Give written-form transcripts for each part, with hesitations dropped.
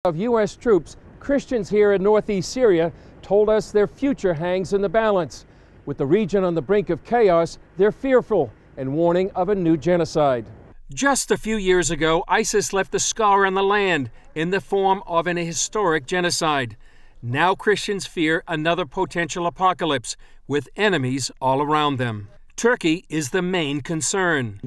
Of U.S. troops, Christians here in northeast Syria told us their future hangs in the balance. With the region on the brink of chaos, they're fearful and warning of a new genocide. Just a few years ago, ISIS left a scar on the land in the form of an historic genocide. Now Christians fear another potential apocalypse with enemies all around them. Turkey is the main concern.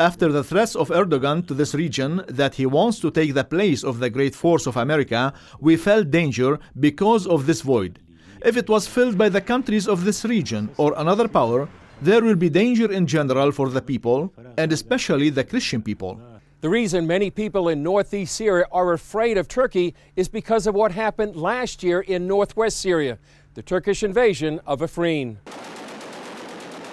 After the threats of Erdogan to this region that he wants to take the place of the great force of America, we felt danger because of this void. If it was filled by the countries of this region or another power, there will be danger in general for the people, and especially the Christian people. The reason many people in northeast Syria are afraid of Turkey is because of what happened last year in northwest Syria, the Turkish invasion of Afrin.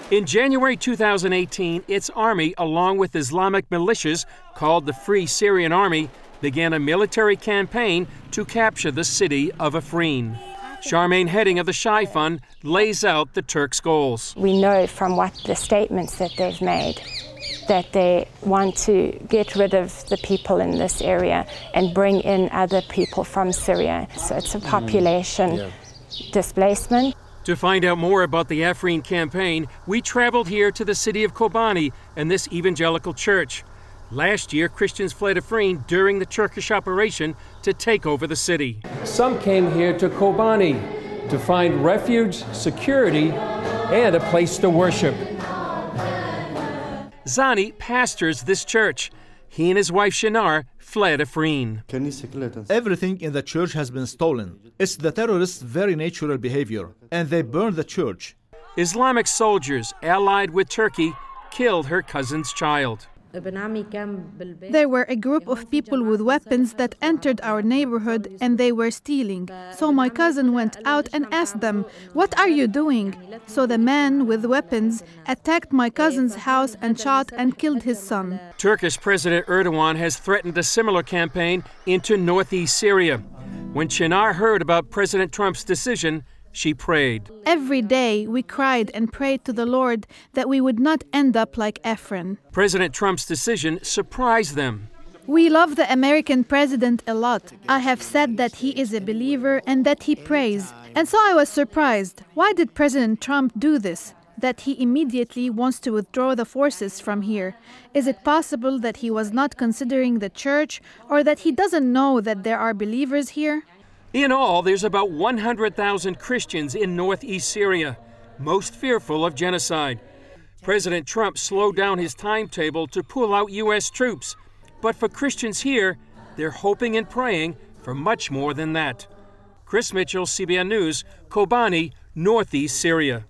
In January 2018, its army, along with Islamic militias called the Free Syrian Army, began a military campaign to capture the city of Afrin. Charmaine Heading of the Shai Fund lays out the Turks' goals. We know from what the statements that they've made that they want to get rid of the people in this area and bring in other people from Syria. So it's a population displacement. To find out more about the Afrin campaign, we traveled here to the city of Kobani and this evangelical church. Last year, Christians fled Afrin during the Turkish operation to take over the city. Some came here to Kobani to find refuge, security, and a place to worship. Zani pastors this church. He and his wife Shinar fled Afrin. Everything in the church has been stolen. It's the terrorists' very natural behavior, and they burned the church. Islamic soldiers allied with Turkey killed her cousin's child. There were a group of people with weapons that entered our neighborhood and they were stealing. So my cousin went out and asked them, "What are you doing?" So the man with weapons attacked my cousin's house and shot and killed his son. Turkish President Erdogan has threatened a similar campaign into northeast Syria. When Çınar heard about President Trump's decision, she prayed. Every day we cried and prayed to the Lord that we would not end up like Afrin. President Trump's decision surprised them. We love the American president a lot. I have said that he is a believer and that he prays. And so I was surprised. Why did President Trump do this? That he immediately wants to withdraw the forces from here. Is it possible that he was not considering the church, or that he doesn't know that there are believers here? In all, there's about 100,000 Christians in northeast Syria, most fearful of genocide. President Trump slowed down his timetable to pull out U.S. troops. But for Christians here, they're hoping and praying for much more than that. Chris Mitchell, CBN News, Kobani, northeast Syria.